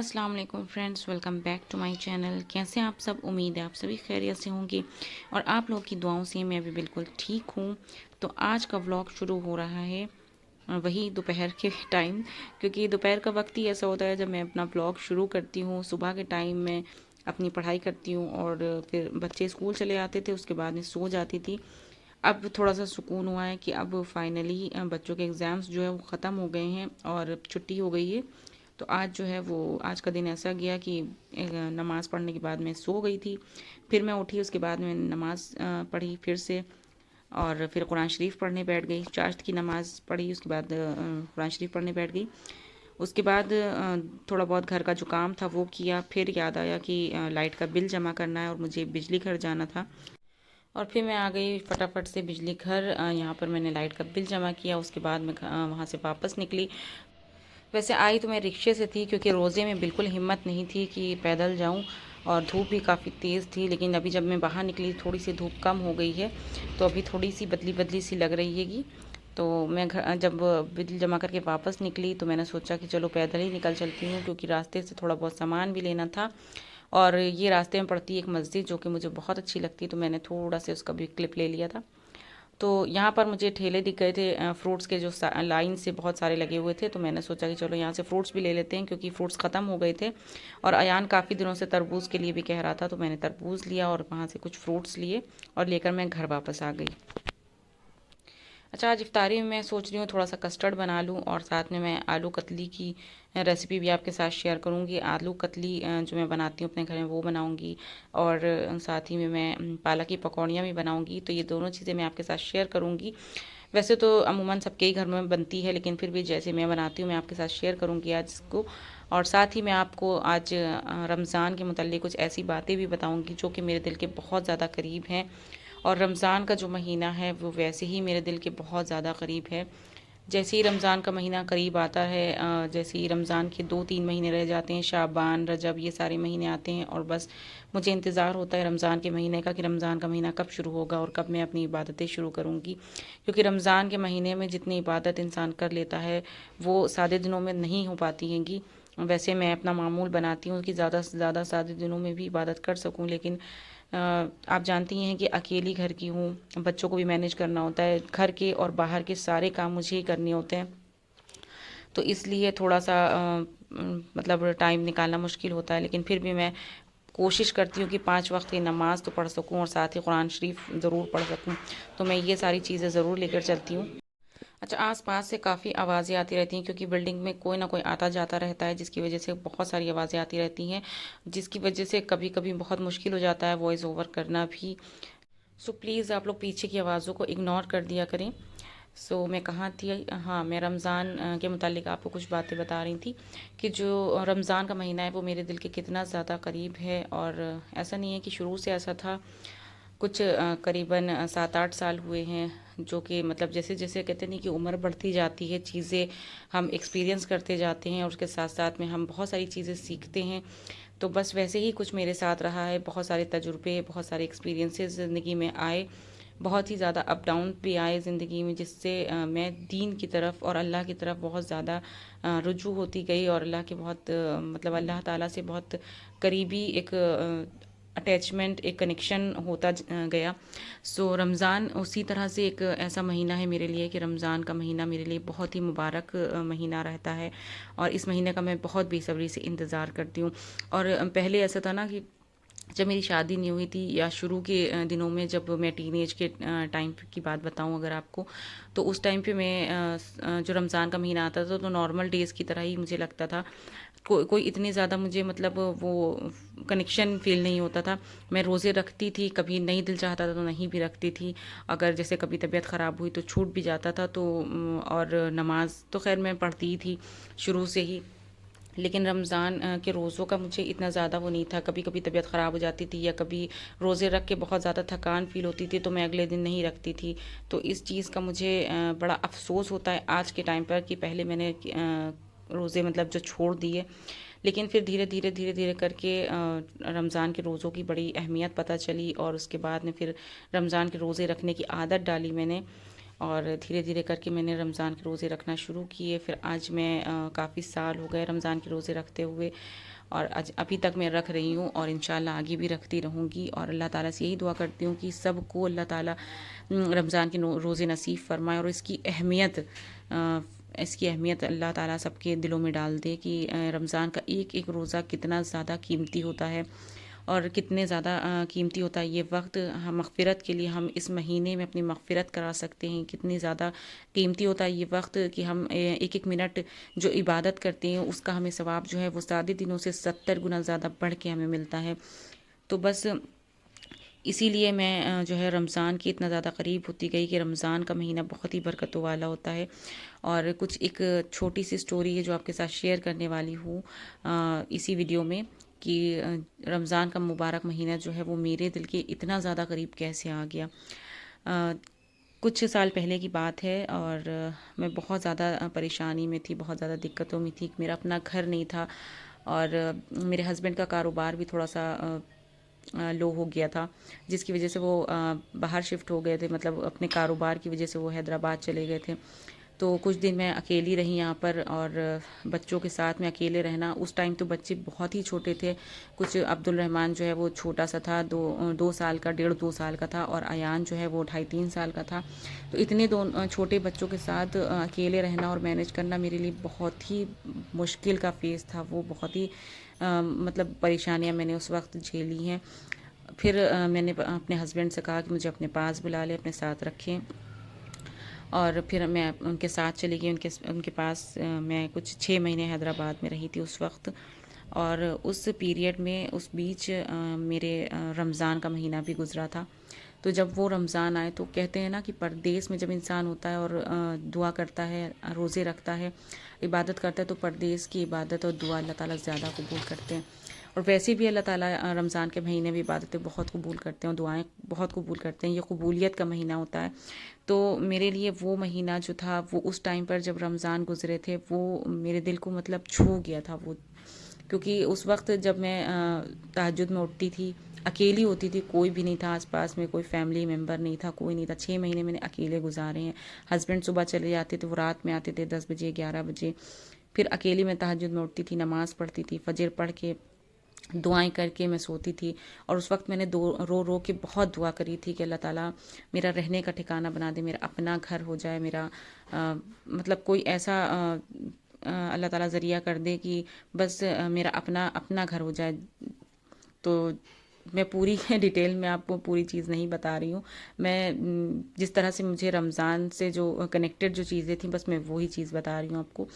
अस्सलाम वालेकुम friends, welcome back to my channel. कैसे हैं आप सब? उम्मीद है आप सभी खैरियत से होंगे और आप लोगों की दुआओं से मैं भी बिल्कुल ठीक हूँ। तो आज का व्लॉग शुरू हो रहा है वही दोपहर के टाइम, क्योंकि दोपहर का वक्त ही ऐसा होता है जब मैं अपना व्लॉग शुरू करती हूँ। सुबह के टाइम में अपनी पढ़ाई करती हूँ और फिर बच्चे स्कूल चले आते थे, उसके बाद में सो जाती थी। अब थोड़ा सा सुकून हुआ है कि अब फाइनली बच्चों के एग्ज़ाम्स जो है वो ख़त्म हो गए हैं और छुट्टी हो गई है। तो आज जो है वो आज का दिन ऐसा गया कि नमाज़ पढ़ने के बाद मैं सो गई थी। फिर मैं उठी, उसके बाद में नमाज़ पढ़ी फिर से, और फिर कुरान शरीफ पढ़ने बैठ गई। चाश्त की नमाज़ पढ़ी, उसके बाद कुरान शरीफ पढ़ने बैठ गई। उसके बाद थोड़ा बहुत घर का जो काम था वो किया। फिर याद आया कि लाइट का बिल जमा करना है और मुझे बिजली घर जाना था, और फिर मैं आ गई फटाफट से बिजली घर। यहाँ पर मैंने लाइट का बिल जमा किया। उसके बाद मैं वहाँ से वापस निकली। वैसे आई तो मैं रिक्शे से थी, क्योंकि रोज़े में बिल्कुल हिम्मत नहीं थी कि पैदल जाऊं, और धूप भी काफ़ी तेज़ थी। लेकिन अभी जब मैं बाहर निकली थोड़ी सी धूप कम हो गई है, तो अभी थोड़ी सी बदली बदली सी लग रही हैगी। तो मैं घर जब बिल जमा करके वापस निकली तो मैंने सोचा कि चलो पैदल ही निकल चलती हूँ, क्योंकि रास्ते से थोड़ा बहुत सामान भी लेना था। और ये रास्ते में पड़ती है एक मस्जिद जो कि मुझे बहुत अच्छी लगती है, तो मैंने थोड़ा सा उसका भी क्लिप ले लिया था। तो यहाँ पर मुझे ठेले दिख गए थे फ्रूट्स के, जो लाइन से बहुत सारे लगे हुए थे। तो मैंने सोचा कि चलो यहाँ से फ्रूट्स भी ले लेते हैं, क्योंकि फ्रूट्स ख़त्म हो गए थे। और अयान काफ़ी दिनों से तरबूज के लिए भी कह रहा था, तो मैंने तरबूज लिया और वहाँ से कुछ फ्रूट्स लिए और लेकर मैं घर वापस आ गई। अच्छा, आज इफ्तारी में मैं सोच रही हूँ थोड़ा सा कस्टर्ड बना लूँ, और साथ में मैं आलू कतली की रेसिपी भी आपके साथ शेयर करूँगी। आलू कतली जो मैं बनाती हूँ अपने घर में वो बनाऊँगी, और साथ ही में मैं पालक की पकौड़ियाँ भी बनाऊँगी। तो ये दोनों चीज़ें मैं आपके साथ शेयर करूँगी। वैसे तो अमूमन सबके ही घर में बनती है, लेकिन फिर भी जैसे मैं बनाती हूँ मैं आपके साथ शेयर करूँगी आज इसको। और साथ ही मैं आपको आज रमज़ान के मुताल्लिक़ कुछ ऐसी बातें भी बताऊँगी जो कि मेरे दिल के बहुत ज़्यादा करीब हैं। और रमज़ान का जो महीना है वो वैसे ही मेरे दिल के बहुत ज़्यादा करीब है। जैसे ही रमज़ान का महीना करीब आता है, जैसे ही रमज़ान के 2-3 महीने रह जाते हैं, शाबान, रजब, ये सारे महीने आते हैं, और बस मुझे इंतज़ार होता है रमज़ान के महीने का कि रमज़ान का महीना कब शुरू होगा और कब मैं अपनी इबादतें शुरू करूँगी। क्योंकि रमज़ान के महीने में जितनी इबादत इंसान कर लेता है वो सादे दिनों में नहीं हो पाती हैंगी। वैसे मैं अपना मामूल बनाती हूँ कि ज़्यादा से ज़्यादा सादे दिनों में भी इबादत कर सकूँ, लेकिन आप जानती हैं कि अकेली घर की हूँ, बच्चों को भी मैनेज करना होता है, घर के और बाहर के सारे काम मुझे ही करने होते हैं। तो इसलिए थोड़ा सा मतलब टाइम निकालना मुश्किल होता है, लेकिन फिर भी मैं कोशिश करती हूँ कि 5 वक्त की नमाज़ तो पढ़ सकूँ और साथ ही कुरान शरीफ ज़रूर पढ़ सकूँ। तो मैं ये सारी चीज़ें ज़रूर लेकर चलती हूँ। अच्छा, आस-पास से काफ़ी आवाज़ें आती रहती हैं, क्योंकि बिल्डिंग में कोई ना कोई आता-जाता रहता है, जिसकी वज़ह से बहुत सारी आवाज़ें आती रहती हैं, जिसकी वज़ह से कभी-कभी बहुत मुश्किल हो जाता है वॉइस ओवर करना भी। सो प्लीज़ आप लोग पीछे की आवाज़ों को इग्नोर कर दिया करें। सो मैं कहाँ थी? हाँ, मैं रमज़ान के मुतालिक आपको कुछ बातें बता रही थी कि जो रमज़ान का महीना है वो मेरे दिल के कितना ज़्यादा करीब है। और ऐसा नहीं है कि शुरू से ऐसा था, कुछ करीबन 7-8 साल हुए हैं, जो कि मतलब जैसे जैसे कहते नहीं कि उम्र बढ़ती जाती है, चीज़ें हम एक्सपीरियंस करते जाते हैं और उसके साथ साथ में हम बहुत सारी चीज़ें सीखते हैं। तो बस वैसे ही कुछ मेरे साथ रहा है, बहुत सारे तजुर्बे, बहुत सारे एक्सपीरियंसेस ज़िंदगी में आए, बहुत ही ज़्यादा अप डाउन भी आए ज़िंदगी में, जिससे मैं दीन की तरफ और अल्लाह की तरफ बहुत ज़्यादा रुजू होती गई, और अल्लाह के बहुत मतलब अल्लाह ताला से बहुत करीबी एक अटैचमेंट, एक कनेक्शन होता गया। सो रमज़ान उसी तरह से एक ऐसा महीना है मेरे लिए कि रमज़ान का महीना मेरे लिए बहुत ही मुबारक महीना रहता है, और इस महीने का मैं बहुत बेसब्री से इंतज़ार करती हूँ। और पहले ऐसा था ना कि जब मेरी शादी नहीं हुई थी, या शुरू के दिनों में, जब मैं टीनेज के टाइम की बात बताऊं अगर आपको, तो उस टाइम पे मैं जो रमज़ान का महीना आता था तो नॉर्मल डेज़ की तरह ही मुझे लगता था। कोई इतनी ज़्यादा मुझे मतलब वो कनेक्शन फ़ील नहीं होता था। मैं रोज़े रखती थी, कभी नहीं दिल चाहता था तो नहीं भी रखती थी। अगर जैसे कभी तबीयत ख़राब हुई तो छूट भी जाता था, तो और नमाज़ तो ख़ैर मैं पढ़ती ही थी शुरू से ही। लेकिन रमज़ान के रोज़ों का मुझे इतना ज़्यादा वो नहीं था। कभी कभी तबीयत ख़राब हो जाती थी, या कभी रोज़े रख के बहुत ज़्यादा थकान फ़ील होती थी, तो मैं अगले दिन नहीं रखती थी। तो इस चीज़ का मुझे बड़ा अफ़सोस होता है आज के टाइम पर कि पहले मैंने रोज़े मतलब जो छोड़ दिए। लेकिन फिर धीरे धीरे धीरे धीरे करके रमज़ान के रोज़ों की बड़ी अहमियत पता चली, और उसके बाद में फिर रमज़ान के रोज़े रखने की आदत डाली मैंने। और धीरे धीरे करके मैंने रमज़ान के रोज़े रखना शुरू किए। फिर आज मैं काफ़ी साल हो गए रमज़ान के रोज़े रखते हुए, और आज अभी तक मैं रख रही हूँ और इंशाल्लाह आगे भी रखती रहूँगी। और अल्लाह ताला से यही दुआ करती हूँ कि सबको अल्लाह ताला रमज़ान के रोज़े नसीब फरमाए, और इसकी अहमियत अल्लाह ताला सबके दिलों में डाल दे कि रमज़ान का एक एक रोज़ा कितना ज़्यादा कीमती होता है, और कितने ज़्यादा कीमती होता है ये वक्त। हम मग़फ़िरत के लिए हम इस महीने में अपनी मग़फ़िरत करा सकते हैं। कितनी ज़्यादा कीमती होता है ये वक्त कि हम एक एक मिनट जो इबादत करते हैं उसका हमें सवाब जो है वो सादे दिनों से 70 गुना ज़्यादा बढ़ के हमें मिलता है। तो बस इसीलिए मैं जो है रमज़ान की इतना ज़्यादा करीब होती गई कि रमज़ान का महीना बहुत ही बरकतों वाला होता है। और कुछ एक छोटी सी स्टोरी है जो आपके साथ शेयर करने वाली हूँ इसी वीडियो में, कि रमज़ान का मुबारक महीना जो है वो मेरे दिल के इतना ज़्यादा करीब कैसे आ गया। कुछ साल पहले की बात है, और मैं बहुत ज़्यादा परेशानी में थी, बहुत ज़्यादा दिक्कतों में थी। मेरा अपना घर नहीं था, और मेरे हस्बैंड का कारोबार भी थोड़ा सा लो हो गया था, जिसकी वजह से वो बाहर शिफ्ट हो गए थे। मतलब अपने कारोबार की वजह से वो हैदराबाद चले गए थे। तो कुछ दिन मैं अकेली रही यहाँ पर, और बच्चों के साथ में अकेले रहना। उस टाइम तो बच्चे बहुत ही छोटे थे। कुछ अब्दुल रहमान जो है वो छोटा सा था, दो साल का, 1.5-2 साल का था, और अयान जो है वो 2.5-3 साल का था। तो इतने छोटे बच्चों के साथ अकेले रहना और मैनेज करना मेरे लिए बहुत ही मुश्किल का फेज़ था। वो बहुत ही मतलब परेशानियाँ मैंने उस वक्त झेली हैं। फिर मैंने अपने हस्बैंड से कहा कि मुझे अपने पास बुला ले, अपने साथ रखें। और फिर मैं उनके साथ चली गई, उनके पास मैं कुछ 6 महीने हैदराबाद में रही थी उस वक्त। और उस पीरियड में, उस बीच मेरे रमज़ान का महीना भी गुज़रा था। तो जब वो रमज़ान आए तो कहते हैं ना कि परदेश में जब इंसान होता है और दुआ करता है, रोज़े रखता है, इबादत करता है, तो परदेश की इबादत और दुआ अल्लाह ताला ज़्यादा कबूल करते हैं। और वैसे भी अल्लाह ताला रमज़ान के महीने में इबादतें बहुत कबूल करते हैं और दुआएं बहुत कबूल करते हैं। ये कबूलियत का महीना होता है। तो मेरे लिए वो महीना जो था, वो उस टाइम पर जब रमज़ान गुज़रे थे, वो मेरे दिल को मतलब छू गया था वो। क्योंकि उस वक्त जब मैं तहज्जुद में उठती थी, अकेली होती थी, कोई भी नहीं था आसपास में, कोई फैमिली मेम्बर नहीं था, कोई नहीं था। 6 महीने मैंने अकेले गुजारे हैं। हस्बैंड सुबह चले जाते थे, वो रात में आते थे 10 बजे 11 बजे। फिर अकेली मैं तहज्जुद में उठती थी, नमाज़ पढ़ती थी, फजर पढ़ के दुआएं करके मैं सोती थी। और उस वक्त मैंने रो रो के बहुत दुआ करी थी कि अल्लाह ताला मेरा रहने का ठिकाना बना दे, मेरा अपना घर हो जाए, मेरा मतलब कोई ऐसा अल्लाह ताला ज़रिया कर दे कि बस मेरा अपना अपना घर हो जाए। तो मैं पूरी डिटेल में आपको पूरी चीज़ नहीं बता रही हूँ। मैं जिस तरह से मुझे रमज़ान से जो कनेक्टेड जो चीज़ें थी, बस मैं वही चीज़ बता रही हूँ आपको।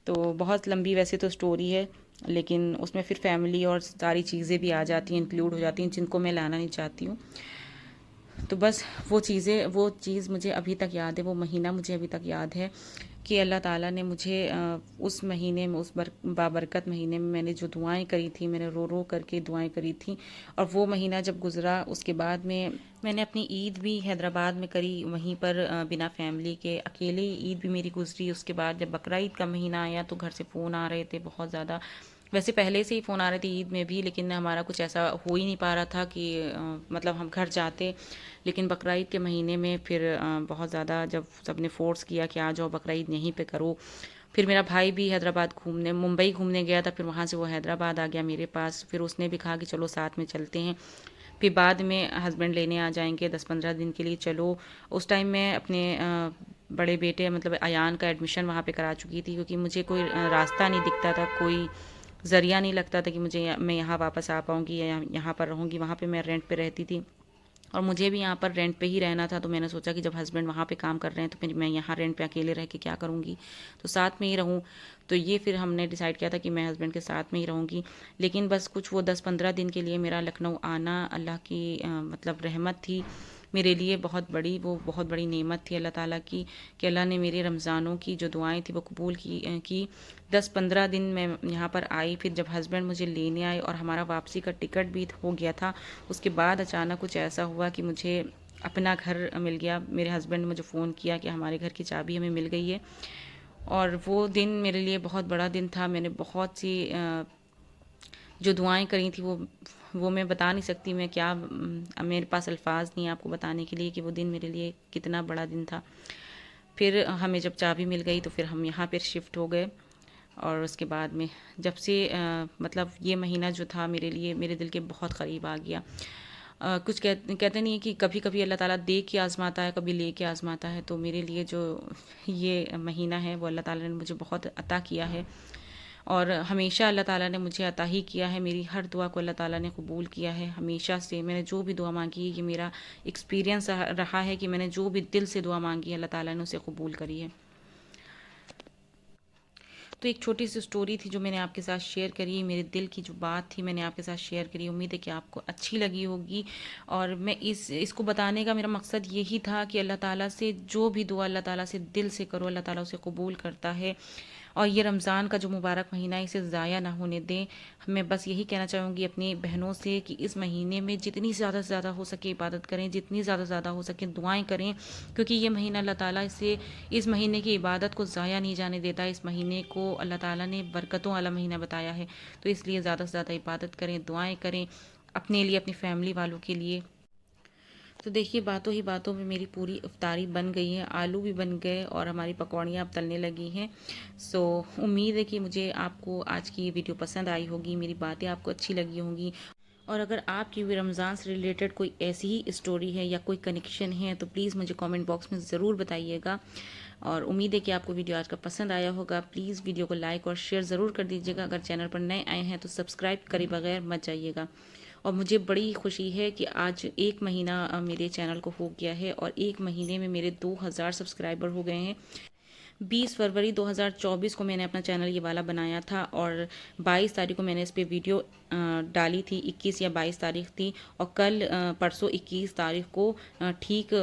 तो बहुत लंबी वैसे तो स्टोरी है, लेकिन उसमें फिर फैमिली और सारी चीज़ें भी आ जाती हैं, इंक्लूड हो जाती हैं, जिनको मैं लाना नहीं चाहती हूँ। तो बस वो चीज़ मुझे अभी तक याद है, वो महीना मुझे अभी तक याद है कि अल्लाह ताला ने मुझे उस महीने में, उस बाबरकत महीने में मैंने जो दुआएं करी थी, मैंने रो रो करके दुआएं करी थी। और वो महीना जब गुज़रा, उसके बाद में मैंने अपनी ईद भी हैदराबाद में करी, वहीं पर बिना फैमिली के अकेले ईद भी मेरी गुज़री। उसके बाद जब बकरा ईद का महीना आया तो घर से फ़ोन आ रहे थे बहुत ज़्यादा। वैसे पहले से ही फ़ोन आ रहे थे ईद में भी, लेकिन हमारा कुछ ऐसा हो ही नहीं पा रहा था कि मतलब हम घर जाते। लेकिन बकरा ईद के महीने में फिर बहुत ज़्यादा जब सबने फ़ोर्स किया कि आ जाओ बकरा ईद यहीं पे करो। फिर मेरा भाई भी हैदराबाद मुंबई घूमने गया था, फिर वहाँ से वो हैदराबाद आ गया मेरे पास। फिर उसने भी कहा कि चलो साथ में चलते हैं। फिर बाद में हस्बैंड लेने आ जाएंगे 10-15 दिन के लिए, चलो। उस टाइम मैं अपने बड़े बेटे मतलब अयान का एडमिशन वहाँ पे करा चुकी थी, क्योंकि मुझे कोई रास्ता नहीं दिखता था, कोई ज़रिया नहीं लगता था कि मैं यहाँ वापस आ पाऊँगी या यहाँ पर रहूँगी। वहाँ पे मैं रेंट पे रहती थी, और मुझे भी यहाँ पर रेंट पे ही रहना था। तो मैंने सोचा कि जब हस्बैंड वहाँ पे काम कर रहे हैं तो फिर मैं यहाँ रेंट पे अकेले रह के क्या करूँगी, तो साथ में ही रहूँ। तो ये फिर हमने डिसाइड किया था कि मैं हस्बैंड के साथ में ही रहूँगी। लेकिन बस कुछ वो 10-15 दिन के लिए मेरा लखनऊ आना अल्लाह की मतलब रहमत थी मेरे लिए, बहुत बड़ी, वो बहुत बड़ी नेमत थी अल्लाह ताला की, कि अल्लाह ने मेरे रमज़ानों की जो दुआएं थी वो कबूल की 10-15 दिन मैं यहाँ पर आई। फिर जब हस्बैंड मुझे लेने आए और हमारा वापसी का टिकट भी हो गया था, उसके बाद अचानक कुछ ऐसा हुआ कि मुझे अपना घर मिल गया। मेरे हस्बैंड ने मुझे फ़ोन किया कि हमारे घर की चाबी हमें मिल गई है। और वो दिन मेरे लिए बहुत बड़ा दिन था। मैंने बहुत सी जो दुआएं करी थी वो मैं बता नहीं सकती, मैं क्या मेरे पास अल्फाज नहीं है आपको बताने के लिए कि वो दिन मेरे लिए कितना बड़ा दिन था। फिर हमें जब चाबी मिल गई तो फिर हम यहाँ पर शिफ्ट हो गए। और उसके बाद में जब से मतलब ये महीना जो था मेरे लिए मेरे दिल के बहुत क़रीब आ गया। कुछ कहते नहीं है कि कभी कभी अल्लाह ताला दे के आज़माता है, कभी ले के आज़माता है। तो मेरे लिए जो ये महीना है वो अल्लाह ताला ने मुझे बहुत अता किया है, और हमेशा अल्लाह ताला ने मुझे अता ही किया है। मेरी हर दुआ को अल्लाह ताला ने कबूल किया है। हमेशा से मैंने जो भी दुआ मांगी है, ये मेरा एक्सपीरियंस रहा है कि मैंने जो भी दिल से दुआ मांगी है अल्लाह ताला ने उसे कबूल करी है। तो एक छोटी सी स्टोरी थी जो मैंने आपके साथ शेयर करी, मेरे दिल की जो बात थी मैंने आपके साथ शेयर करी। उम्मीद है कि आपको अच्छी लगी होगी। और मैं इसको बताने का मेरा मकसद यही था कि अल्लाह ताला से जो भी दुआ अल्लाह ताला से दिल से करो, अल्लाह ताला उसे कबूल करता है। और ये रमज़ान का जो मुबारक महीना है इसे ज़ाया ना होने दें। मैं बस यही कहना चाहूँगी अपनी बहनों से कि इस महीने में जितनी ज़्यादा से ज़्यादा हो सके इबादत करें, जितनी ज़्यादा से ज़्यादा हो सके दुआएं करें, क्योंकि ये महीना अल्लाह ताला इस महीने की इबादत को ज़ाया नहीं जाने देता। इस महीने को अल्लाह ताला ने बरकतों वाला महीना बताया है, तो इसलिए ज़्यादा से ज़्यादा इबादत करें, दुआएं करें अपने लिए, अपनी फैमिली वालों के लिए। तो देखिए बातों ही बातों में मेरी पूरी इफ्तारी बन गई है, आलू भी बन गए और हमारी पकौड़ियाँ अब तलने लगी हैं। सो उम्मीद है कि मुझे आपको आज की ये वीडियो पसंद आई होगी, मेरी बातें आपको अच्छी लगी होंगी। और अगर आपकी भी रमज़ान से रिलेटेड कोई ऐसी ही स्टोरी है या कोई कनेक्शन है तो प्लीज़ मुझे कमेंट बॉक्स में ज़रूर बताइएगा। और उम्मीद है कि आपको वीडियो आज का पसंद आया होगा। प्लीज़ वीडियो को लाइक और शेयर ज़रूर कर दीजिएगा। अगर चैनल पर नए आए हैं तो सब्सक्राइब करे बगैर मत जाइएगा। और मुझे बड़ी खुशी है कि आज 1 महीना मेरे चैनल को हो गया है और 1 महीने में मेरे 2000 सब्सक्राइबर हो गए हैं। 20 फरवरी 2024 को मैंने अपना चैनल ये वाला बनाया था और 22 तारीख को मैंने इस पे वीडियो डाली थी। 21 या 22 तारीख थी। और कल परसों 21 तारीख को ठीक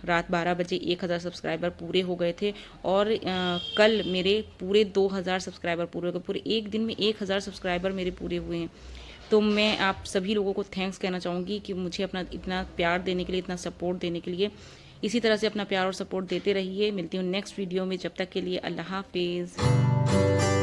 रात 12 बजे 1000 सब्सक्राइबर पूरे हो गए थे। और कल मेरे पूरे 2000 सब्सक्राइबर पूरे हो गए। पूरे एक दिन में 1000 सब्सक्राइबर मेरे पूरे हुए हैं। तो मैं आप सभी लोगों को थैंक्स कहना चाहूँगी कि मुझे अपना इतना प्यार देने के लिए, इतना सपोर्ट देने के लिए। इसी तरह से अपना प्यार और सपोर्ट देते रहिए। मिलती हूँ नेक्स्ट वीडियो में, जब तक के लिए अल्लाह हाफिज़।